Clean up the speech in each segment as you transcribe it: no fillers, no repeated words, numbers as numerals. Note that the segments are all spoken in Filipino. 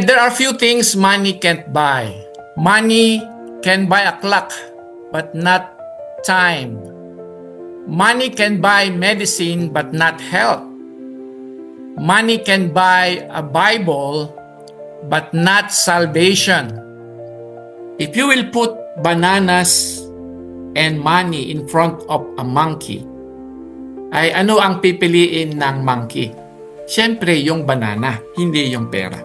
said, there are few things money can't buy. Money can buy a clock, but not time. Money can buy medicine, but not health. Money can buy a Bible, but not salvation. If you will put bananas and money in front of a monkey, ay ano ang pipiliin ng monkey? Siyempre, yung banana, hindi yung pera.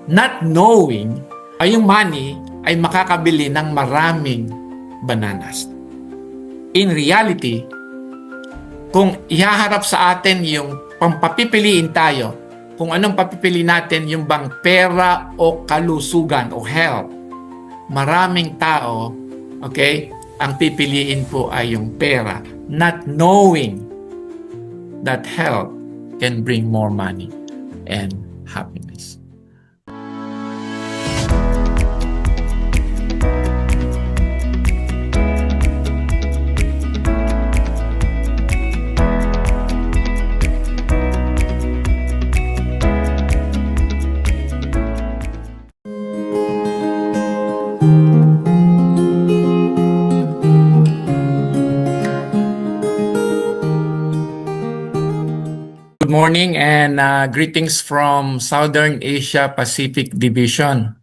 Not knowing ay yung money ay makakabili ng maraming bananas. In reality, kung ihaharap sa atin yung pampapipiliin tayo, kung anong papipili natin, yung bang pera o kalusugan o health, maraming tao, okay, ang pipiliin po ay yung pera, not knowing that health can bring more money and happiness. Good morning and greetings from Southern Asia Pacific Division.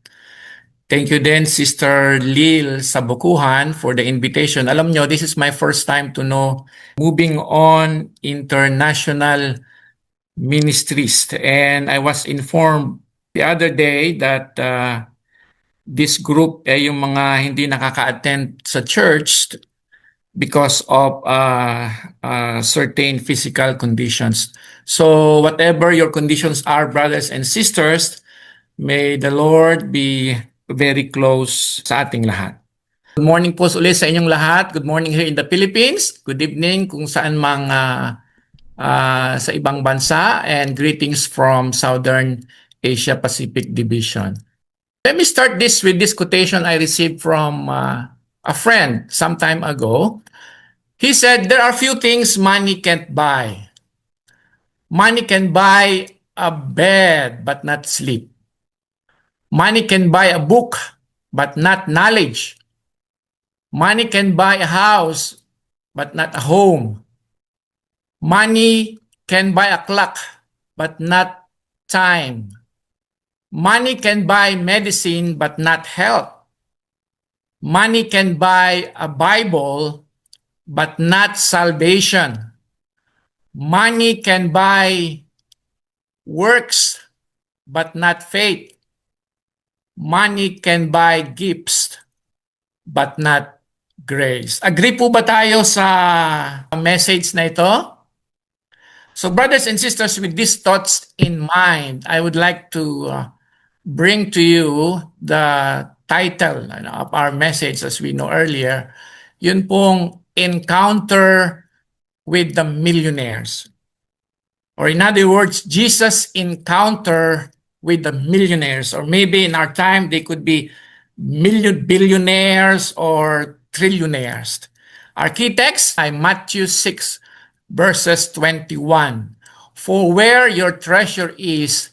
Thank you din, Sister Lil Sabukuhan, for the invitation. Alam nyo, this is my first time to know Moving On International Ministries. And I was informed the other day that this group ay yung mga hindi nakaka-attend sa church because of certain physical conditions. So whatever your conditions are, brothers and sisters, may the Lord be very close sa ating lahat. Good morning po ulit sa inyong lahat. Good morning here in the Philippines. Good evening kung saan mang sa ibang bansa. And greetings from Southern Asia Pacific Division. Let me start this with this quotation I received from a friend some time ago. He said, there are few things money can't buy. Money can buy a bed, but not sleep. Money can buy a book, but not knowledge. Money can buy a house, but not a home. Money can buy a clock, but not time. Money can buy medicine, but not health. Money can buy a Bible, but not salvation. Money can buy works, but not faith. Money can buy gifts, but not grace. Agree po ba tayo sa message na ito? So brothers and sisters, with these thoughts in mind, I would like to bring to you the title of our message, as we know earlier. Yun pong Encounter with the Millionaires. Or in other words, Jesus' encounter with the millionaires. Or maybe in our time, they could be billionaires or trillionaires. Our key text is Matthew 6, verses 21. For where your treasure is,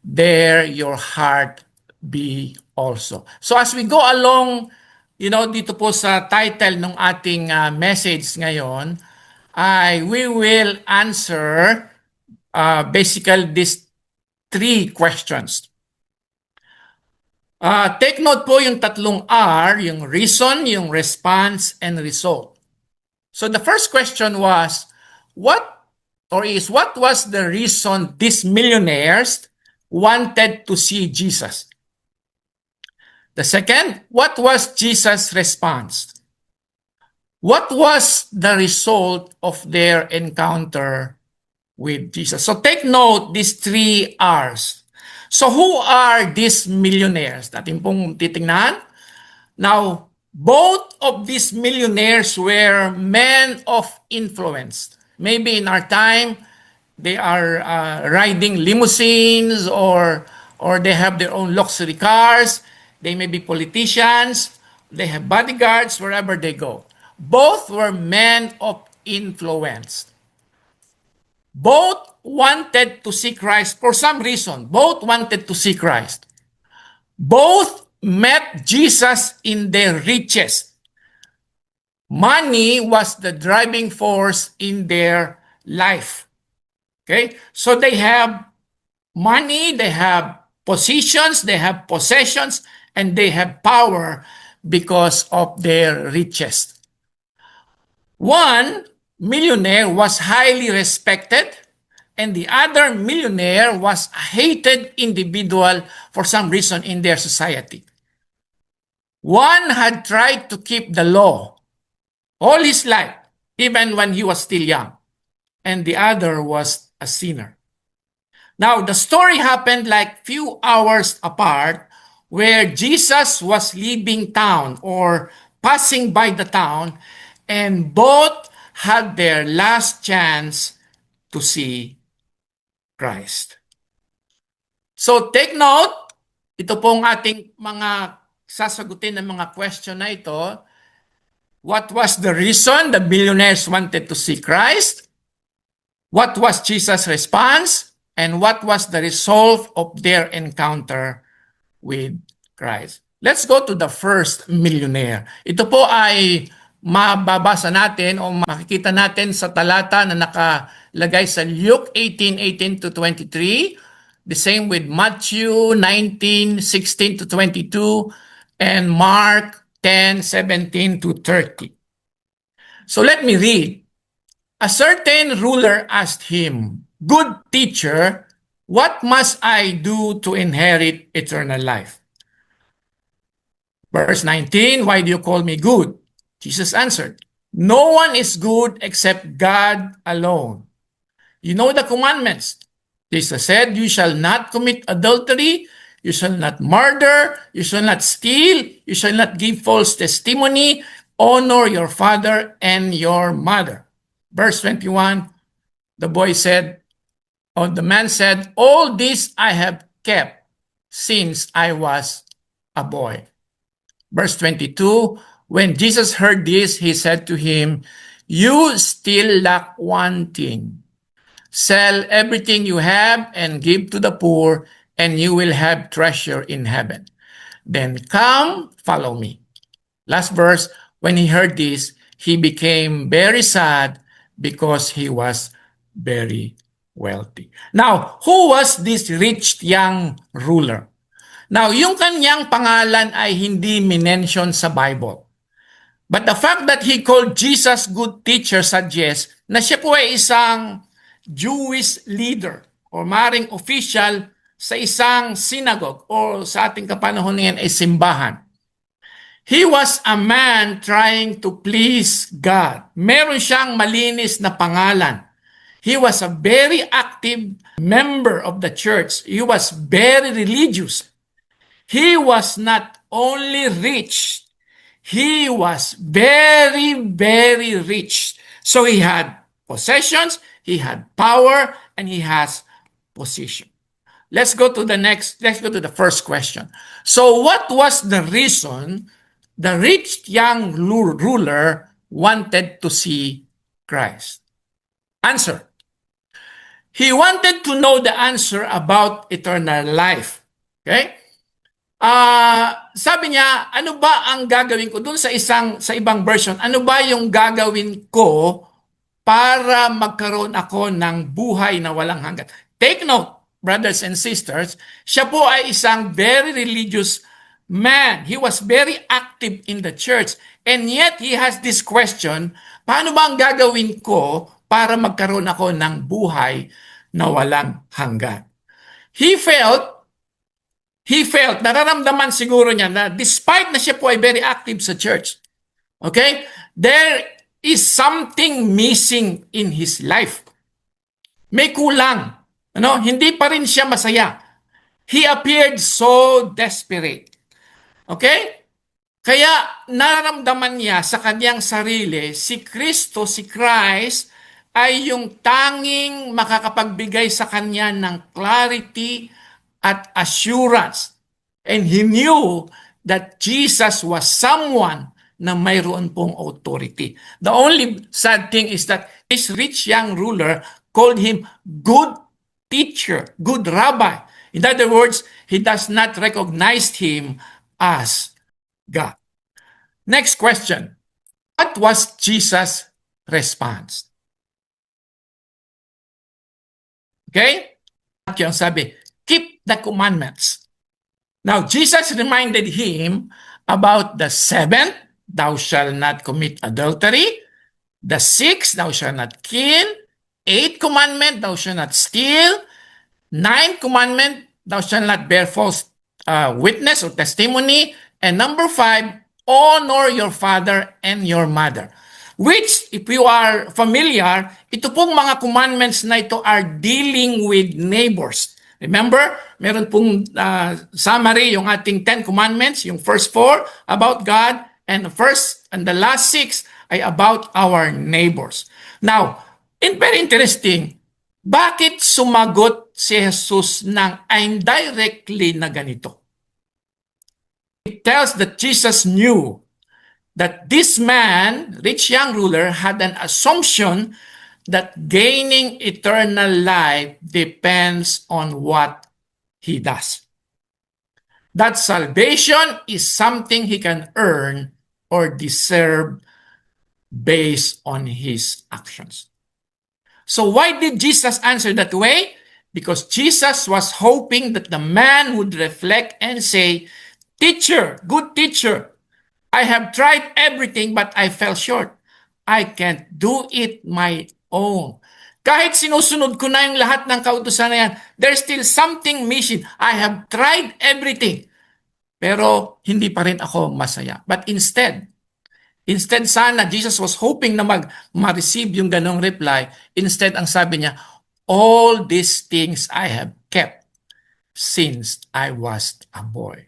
there your heart be also. So as we go along, dito po sa title ng ating message ngayon, we will answer basically these three questions. Take note po yung tatlong R, yung reason, yung response, and result. So the first question was, what was the reason these millionaires wanted to see Jesus? The second, what was Jesus' response? What was the result of their encounter with Jesus? So take note, these three R's. So who are these millionaires? Natin pong titingnan. Now, both of these millionaires were men of influence. Maybe in our time, they are riding limousines or they have their own luxury cars. They may be politicians. They have bodyguards wherever they go. Both were men of influence. Both wanted to see Christ for some reason. Both wanted to see Christ. Both met Jesus in their riches. Money was the driving force in their life. Okay? So they have money, they have positions, they have possessions, and they have power because of their riches. One millionaire was highly respected, and the other millionaire was a hated individual for some reason in their society. One had tried to keep the law all his life, even when he was still young, and the other was a sinner. Now, the story happened like few hours apart, where Jesus was leaving town or passing by the town, and both had their last chance to see Christ. So take note, ito pong ating mga sasagutin ng mga question na ito. What was the reason the billionaires wanted to see Christ? What was Jesus' response? And what was the result of their encounter with Christ? Let's go to the first millionaire. Ito po ay mababasa natin o makikita natin sa talata na nakalagay sa Luke 18:18 to 23. The same with Matthew 19:16 to 22 and Mark 10:17 to 30. So let me read. A certain ruler asked him, "Good teacher, what must I do to inherit eternal life?" Verse 19, "Why do you call me good?" Jesus answered, "No one is good except God alone. You know the commandments." Jesus said, "You shall not commit adultery, you shall not murder, you shall not steal, you shall not give false testimony, honor your father and your mother." Verse 21, the man said, "All this I have kept since I was a boy." Verse 22, when Jesus heard this, he said to him, "You still lack one thing. Sell everything you have and give to the poor, and you will have treasure in heaven. Then come, follow me." Last verse, when he heard this, he became very sad because he was very wealthy. Now, who was this rich young ruler? Now, yung kanyang pangalan ay hindi minention sa Bible. But the fact that he called Jesus good teacher suggests na siya po ay isang Jewish leader o maring official sa isang synagogue o sa ating kapanahon ngayon ay simbahan. He was a man trying to please God. Meron siyang malinis na pangalan. He was a very active member of the church. He was very religious. He was not only rich, he was very, very rich. So he had possessions, he had power, and he has position. Let's go to the first question. So what was the reason the rich young ruler wanted to see Christ? Answer. He wanted to know the answer about eternal life. Okay? Sabi niya, ano ba ang gagawin ko? Doon sa ibang version, ano ba yung gagawin ko para magkaroon ako ng buhay na walang hanggan? Take note, brothers and sisters, siya po ay isang very religious man. He was very active in the church. And yet, he has this question, paano ba ang gagawin ko para magkaroon ako ng buhay na walang hanggan? He felt, nararamdaman siguro niya na despite na siya po ay very active sa church, okay, there is something missing in his life. May kulang. Hindi pa rin siya masaya. He appeared so desperate. Okay? Kaya nararamdaman niya sa kanyang sarili, si Christ ay yung tanging makakapagbigay sa kanya ng clarity at assurance. And he knew that Jesus was someone na mayroon pong authority. The only sad thing is that this rich young ruler called him good teacher, good rabbi. In other words, he does not recognize him as God. Next question. What was Jesus' response? Okay? Yung sabi, keep the commandments. Now, Jesus reminded him about the seventh, thou shalt not commit adultery. The sixth, thou shalt not kill. Eighth commandment, thou shalt not steal. Ninth commandment, thou shalt not bear false witness or testimony. And number 5, honor your father and your mother. Which, if you are familiar, ito pong mga commandments na ito are dealing with neighbors. Remember, meron pong summary yung ating 10 commandments, yung first 4 about God, and the first and the last 6 ay about our neighbors. Now, very interesting, bakit sumagot si Jesus ng indirectly na ganito? It tells that Jesus knew that this man, rich young ruler, had an assumption that gaining eternal life depends on what he does. That salvation is something he can earn or deserve based on his actions. So why did Jesus answer that way? Because Jesus was hoping that the man would reflect and say, "Teacher, good teacher, I have tried everything but I fell short. I can't do it my own. Kahit sinusunod ko na yung lahat ng kautusan na yan, there's still something missing. I have tried everything. Pero hindi pa rin ako masaya." But instead sana, Jesus was hoping na ma-receive yung ganong reply. Instead, ang sabi niya, all these things I have kept since I was a boy.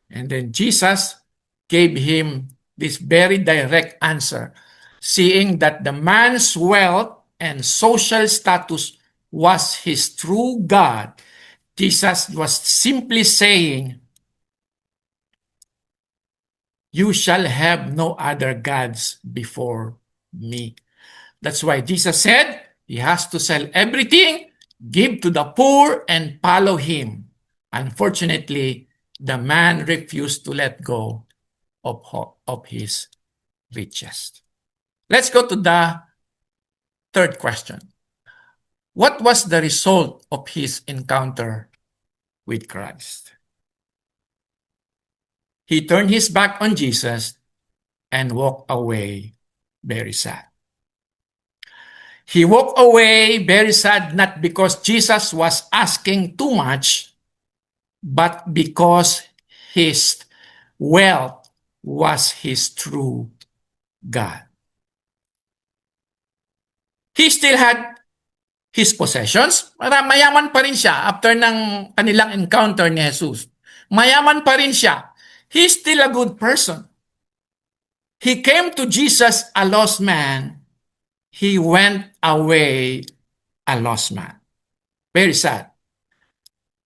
And then Jesus gave him this very direct answer, seeing that the man's wealth and social status was his true God. Jesus was simply saying, you shall have no other gods before me. That's why Jesus said he has to sell everything, give to the poor, and follow him. Unfortunately, the man refused to let go of his riches. Let's go to the third question. What was the result of his encounter with Christ? He turned his back on Jesus and walked away very sad. He walked away very sad not because Jesus was asking too much, but because his wealth was his true God. He still had his possessions. Mayaman pa rin siya after ng kanilang encounter ni Jesus. Mayaman pa rin siya. He's still a good person. He came to Jesus a lost man. He went away a lost man. Very sad.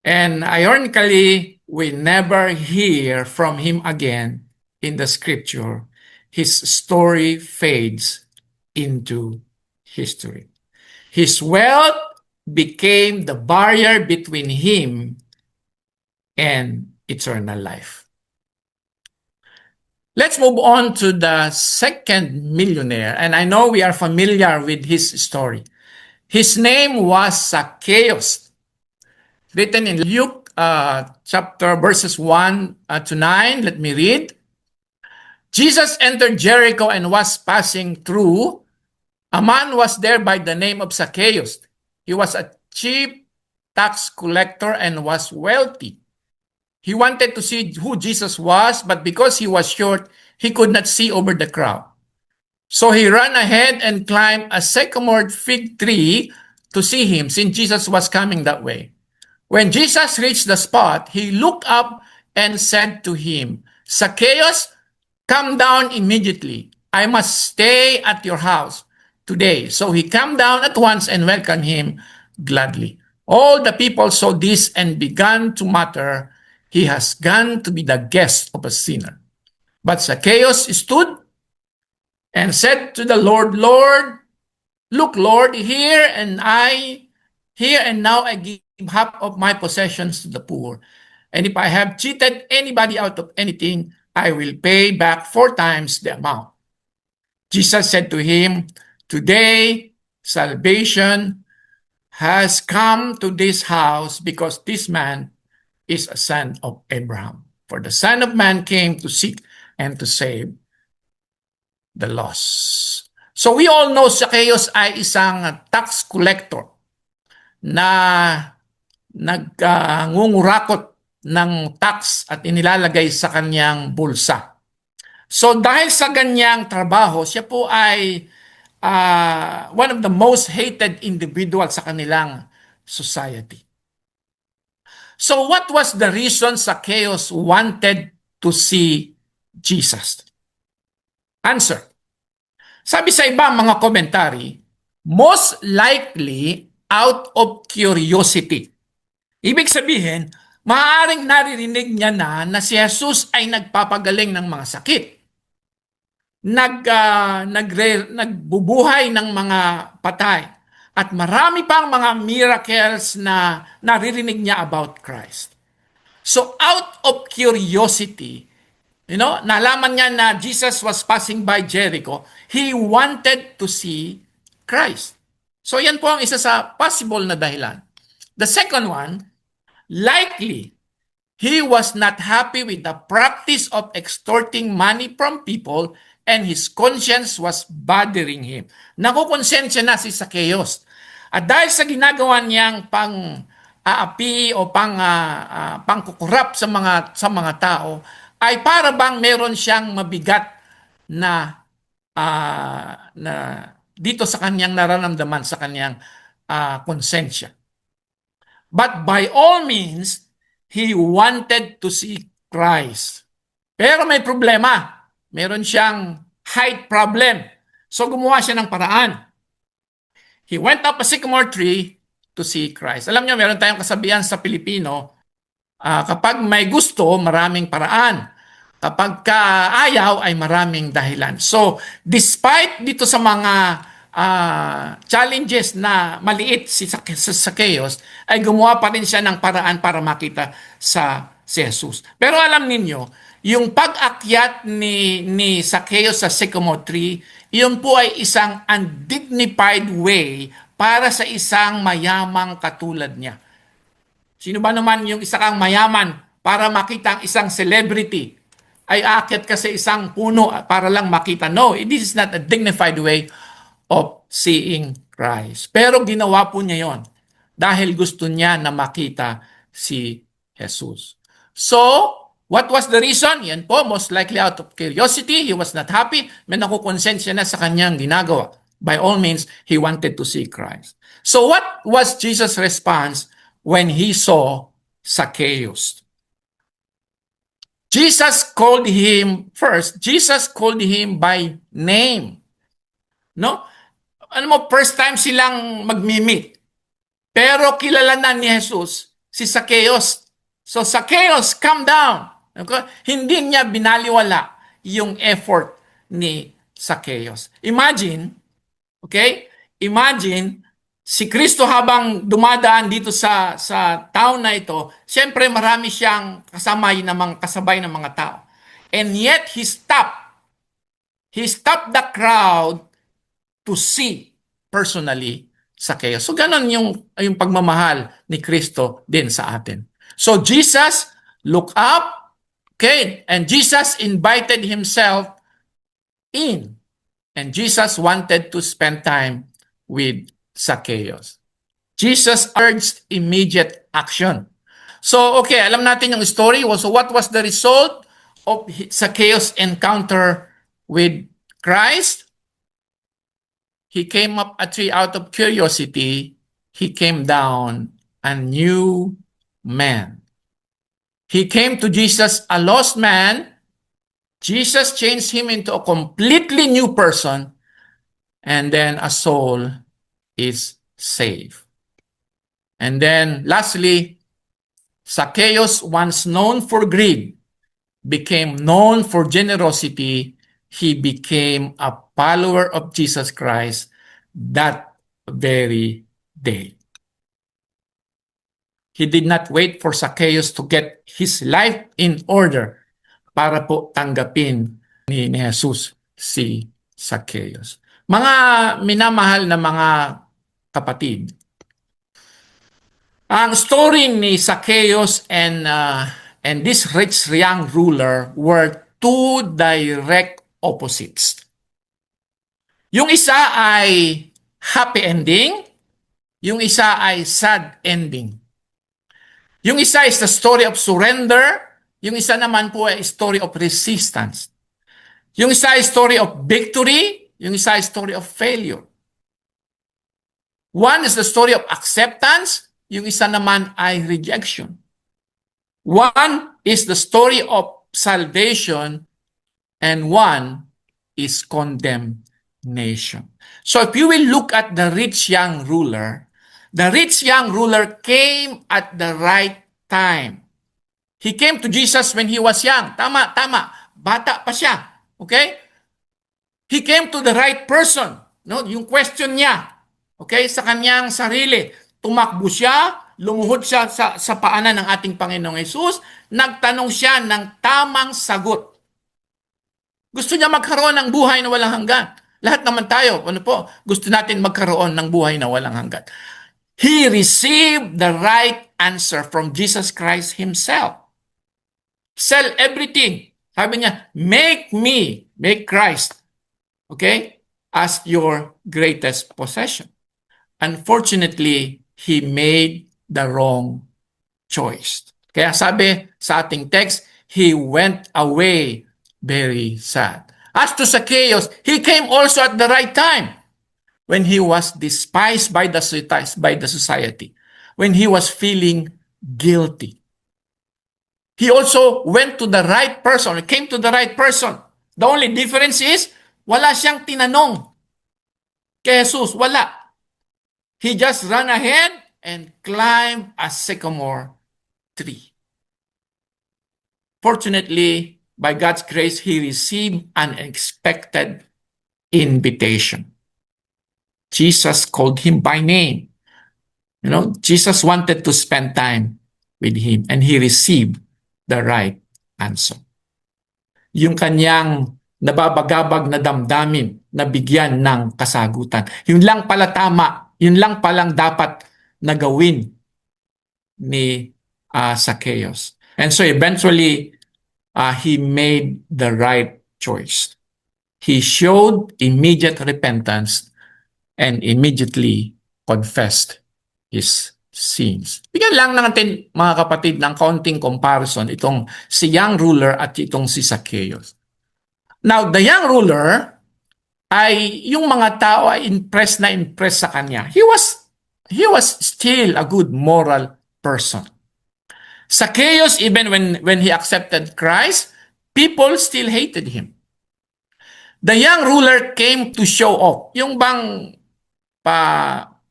And ironically, we never hear from him again in the scripture. His story fades into history. His wealth became the barrier between him and eternal life. Let's move on to the second millionaire, and I know we are familiar with his story. His name was Zacchaeus, written in Luke chapter verses 1 to 9. Let me read. Jesus entered Jericho and was passing through. A man was there by the name of Zacchaeus. He was a chief tax collector and was wealthy. He wanted to see who Jesus was, but because he was short, he could not see over the crowd. So he ran ahead and climbed a sycamore fig tree to see him, since Jesus was coming that way. When Jesus reached the spot, he looked up and said to him, "Zacchaeus, come down immediately. I must stay at your house today." So he came down at once and welcomed him gladly. All the people saw this and began to mutter, "He has gone to be the guest of a sinner." But Zacchaeus stood and said to the Lord, "Lord, look, Lord, here and now I give half of my possessions to the poor. And if I have cheated anybody out of anything, I will pay back 4 times the amount. Jesus said to him, today salvation has come to this house because this man is a son of Abraham. For the Son of Man came to seek and to save the lost. So we all know Zacchaeus ay isang tax collector na nangungurako ng tax at inilalagay sa kanyang bulsa. So dahil sa ganyang trabaho, siya po ay one of the most hated individuals sa kanilang society. So what was the reason Zacchaeus wanted to see Jesus? Answer. Sabi sa iba mga komentary, most likely out of curiosity. Ibig sabihin, maaaring naririnig niya na si Jesus ay nagpapagaling ng mga sakit. Nagbubuhay ng mga patay. At marami pang mga miracles na naririnig niya about Christ. So out of curiosity, nalaman niya na Jesus was passing by Jericho, he wanted to see Christ. So yan po ang isa sa possible na dahilan. The second one, likely, he was not happy with the practice of extorting money from people and his conscience was bothering him. Nakukonsensya na si Zacchaeus. At dahil sa ginagawa niyang pang-aapi o pangkukurap sa mga tao, ay para bang meron siyang mabigat na dito sa kanyang nararamdaman, sa kanyang konsensya. But by all means, he wanted to see Christ. Pero may problema. Meron siyang height problem. So gumawa siya ng paraan. He went up a sycamore tree to see Christ. Alam niyo, meron tayong kasabihan sa Pilipino, kapag may gusto, maraming paraan. Kapag ayaw, ay maraming dahilan. So, despite dito sa mga challenges na maliit si Zacchaeus, ay gumawa pa rin siya ng paraan para makita si Jesus. Pero alam ninyo, yung pag-akyat ni Zacchaeus sa sycamore tree, yun po ay isang undignified way para sa isang mayamang katulad niya. Sino ba naman yung isa kang mayaman para makita ang isang celebrity? Ay aakyat ka sa isang puno para lang makita. No, this is not a dignified way of seeing Christ. Pero ginawa po niya yon dahil gusto niya na makita si Jesus. So, what was the reason? Yan po, most likely out of curiosity. He was not happy. May nakukonsensya na sa kanyang ginagawa. By all means, he wanted to see Christ. So what was Jesus' response when he saw Zacchaeus? Jesus called him by name. No? Ano mo, first time silang magmi-meet. Pero kilala na ni Jesus si Zacchaeus. So Zacchaeus, come down. Okay? Hindi niya binaliwala yung effort ni Zacchaeus. Imagine si Kristo habang dumadaan dito sa town na ito, siyempre marami siyang kasabay ng mga tao. And yet he stopped the crowd to see personally Zacchaeus. So ganon yung pagmamahal ni Kristo din sa atin. So Jesus looked up, and Jesus invited himself in. And Jesus wanted to spend time with Zacchaeus. Jesus urged immediate action. So, alam natin yung story. So, what was the result of Zacchaeus' encounter with Christ? He came up a tree out of curiosity. He came down a new man. He came to Jesus a lost man. Jesus changed him into a completely new person. And then a soul is saved. And then lastly, Zacchaeus, once known for greed, became known for generosity. He became a follower of Jesus Christ that very day. He did not wait for Zacchaeus to get his life in order para po tanggapin ni Jesus si Zacchaeus. Mga minamahal na mga kapatid, ang story ni Zacchaeus and this rich young ruler were two direct opposites. Yung isa ay happy ending, yung isa ay sad ending. Yung isa is the story of surrender, yung isa naman po ay story of resistance. Yung isa ay story of victory, yung isa ay story of failure. One is the story of acceptance, yung isa naman ay rejection. One is the story of salvation, and one is condemnation. So if you will look at the rich young ruler, the rich young ruler came at the right time. He came to Jesus when he was young. Tama. Bata pa siya. Okay? He came to the right person. No? Yung question niya, okay, sa kanyang sarili. Tumakbo siya, lumuhod siya sa paanan ng ating Panginoong Hesus, nagtanong siya ng tamang sagot. Gusto niya magkaroon ng buhay na walang hanggan. Lahat naman tayo, gusto natin magkaroon ng buhay na walang hanggan. He received the right answer from Jesus Christ Himself. Sell everything. Sabi niya, make Christ, okay, as your greatest possession. Unfortunately, he made the wrong choice. Kaya sabi sa ating text, he went away very sad. As to Zacchaeus, he came also at the right time when he was despised by the society, when he was feeling guilty. He also went to the right person, came to the right person. The only difference is, wala siyang tinanong kay Jesus, wala. He just ran ahead and climbed a sycamore tree. Fortunately, by God's grace, he received an unexpected invitation. Jesus called him by name. You know, Jesus wanted to spend time with him, and he received the right answer. Yung kanyang nababagabag na damdamin na bigyan ng kasagutan. Yun lang pala tama, yun lang palang dapat na gawin ni Zacchaeus. And so eventually, he made the right choice. He showed immediate repentance and immediately confessed his sins. Bigyan lang natin, mga kapatid, ng kaunting comparison itong si young ruler at itong si Zacchaeus. Now, the young ruler ay yung mga tao ay impressed sa kanya. He was still a good moral person. Zacchaeus, even when he accepted Christ, people still hated him. The young ruler came to show off. Yung bang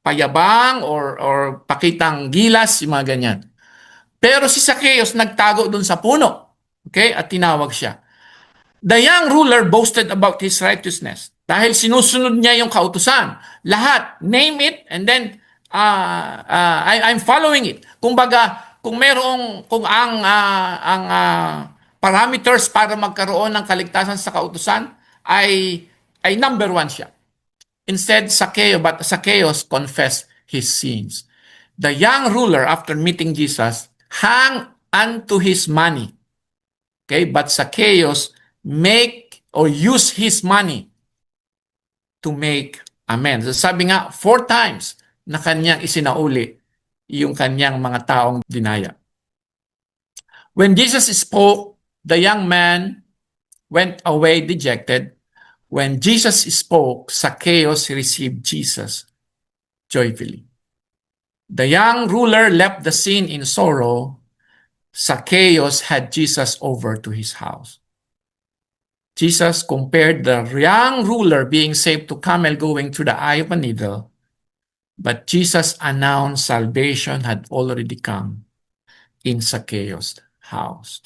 payabang or pakitang gilas, yung mga ganyan. Pero si Zacchaeus nagtago dun sa puno. Okay? At tinawag siya. The young ruler boasted about his righteousness. Dahil sinusunod niya yung kautusan. Lahat, name it, and then I'm following it. Kumbaga, kung ang parameters para magkaroon ng kaligtasan sa kautusan ay number one siya. Instead, Zacchaeus confessed his sins. The young ruler, after meeting Jesus, hung onto his money. Okay, but Zacchaeus use his money to make amends. Sabi nga, 4 times na kanyang isinauli yung kanyang mga taong dinaya. When Jesus spoke, the young man went away dejected. When Jesus spoke, Zacchaeus received Jesus joyfully. The young ruler left the scene in sorrow. Zacchaeus had Jesus over to his house. Jesus compared the young ruler being saved to camel going through the eye of a needle, but Jesus announced salvation had already come in Zacchaeus' house.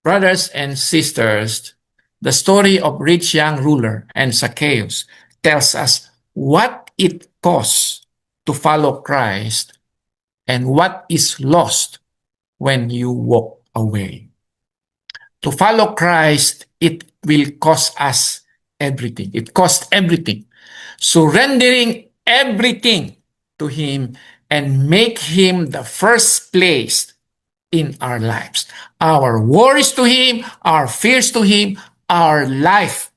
Brothers and sisters, the story of rich young ruler and Zacchaeus tells us what it costs to follow Christ and what is lost when you walk away. To follow Christ, it will cost us everything. It costs everything. Surrendering everything to Him and make Him the first place in our lives. Our worries to Him, our fears to Him, our life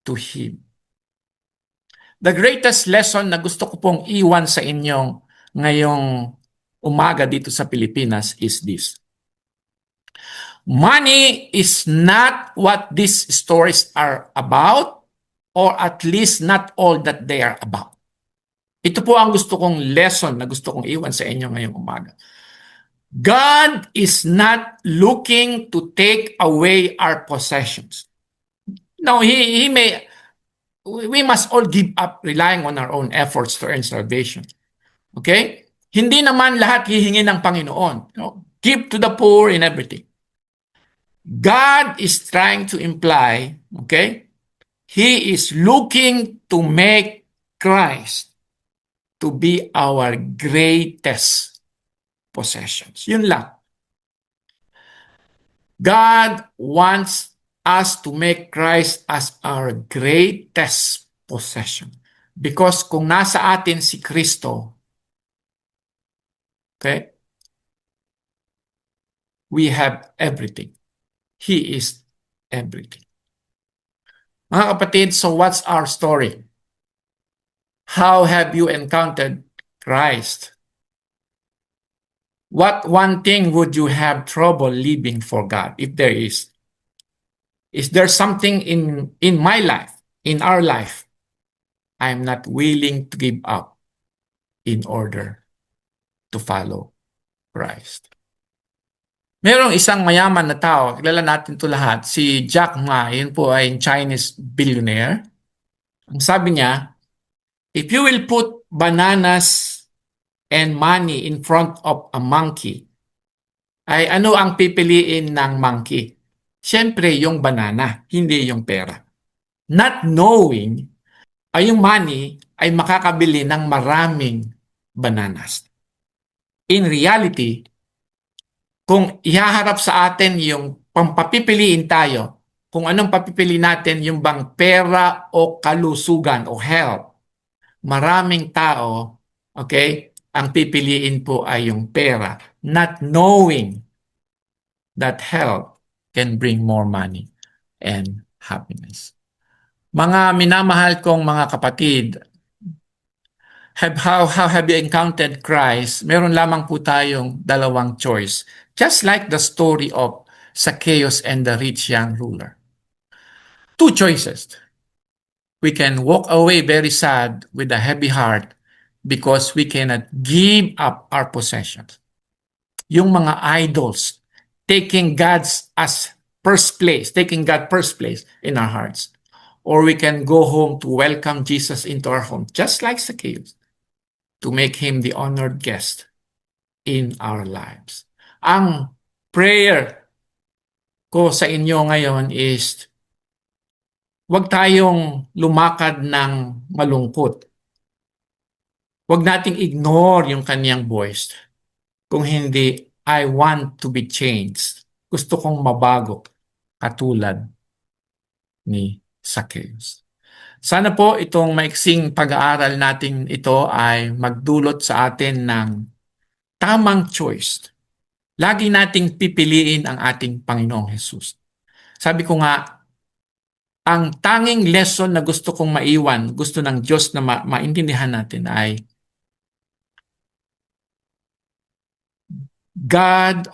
to Him. The greatest lesson na gusto ko pong iwan sa inyong ngayong umaga dito sa Pilipinas is this. Money is not what these stories are about, or at least not all that they are about. Ito po ang gusto kong lesson na gusto kong iwan sa inyo ngayong umaga. God is not looking to take away our possessions. No, we must all give up relying on our own efforts to earn salvation. Okay? Hindi naman lahat hihingi ng Panginoon. No? Give to the poor in everything. God is trying to imply, okay, He is looking to make Christ to be our greatest possessions. Yun lang. God wants us to make Christ as our greatest possession. Because kung nasa atin si Kristo, okay, we have everything. He is everything. Mga kapatid, so what's our story? How have you encountered Christ? What one thing would you have trouble leaving for God, if there is? Is there something in my life, in our life, I'm not willing to give up in order to follow Christ? Merong isang mayaman na tao, kilala natin to lahat, si Jack Ma, yun po ay Chinese billionaire. Ang sabi niya, if you will put bananas and money in front of a monkey, ay ano ang pipiliin ng monkey? Siyempre, yung banana, hindi yung pera. Not knowing ay yung money ay makakabili ng maraming bananas. In reality, kung ihaharap sa atin yung pampapipiliin tayo, kung anong papipili natin, yung bang pera o kalusugan o health, maraming tao, okay, ang pipiliin po ay yung pera, not knowing that health can bring more money and happiness. Mga minamahal kong mga kapatid, how have you encountered Christ? Meron lamang po tayong dalawang choice. Just like the story of Zacchaeus and the rich young ruler. Two choices. We can walk away very sad with a heavy heart because we cannot give up our possessions. Yung mga idols, taking God's as first place, taking God first place in our hearts. Or we can go home to welcome Jesus into our home, just like Zacchaeus, to make Him the honored guest in our lives. Ang prayer ko sa inyo ngayon is, huwag tayong lumakad ng malungkot. Huwag nating ignore yung kaniyang voice. Kung hindi, I want to be changed. Gusto kong mabago, katulad ni Zacchaeus. Sana po itong maiksing pag-aaral natin ito ay magdulot sa atin ng tamang choice. Lagi nating pipiliin ang ating Panginoong Hesus. Sabi ko nga, ang tanging lesson na gusto kong maiwan, gusto ng Diyos na maintindihan natin ay God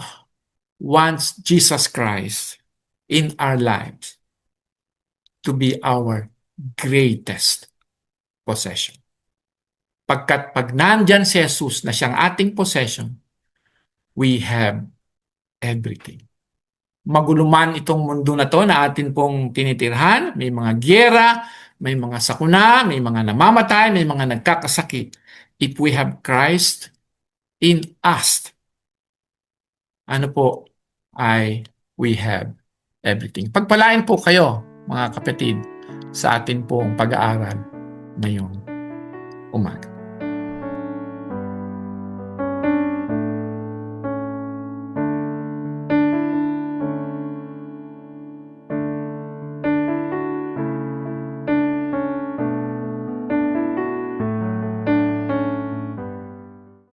wants Jesus Christ in our lives to be our greatest possession. Pagkat pag nandyan si Jesus na siyang ating possession, we have everything. Maguluman itong mundo na to na atin pong tinitirhan, may mga gyera, may mga sakuna, may mga namamatay, may mga nagkakasakit. If we have Christ in us, ano po ay we have everything. Pagpalain po kayo, mga kapatid, sa atin pong pag-aaral ngayong umaga.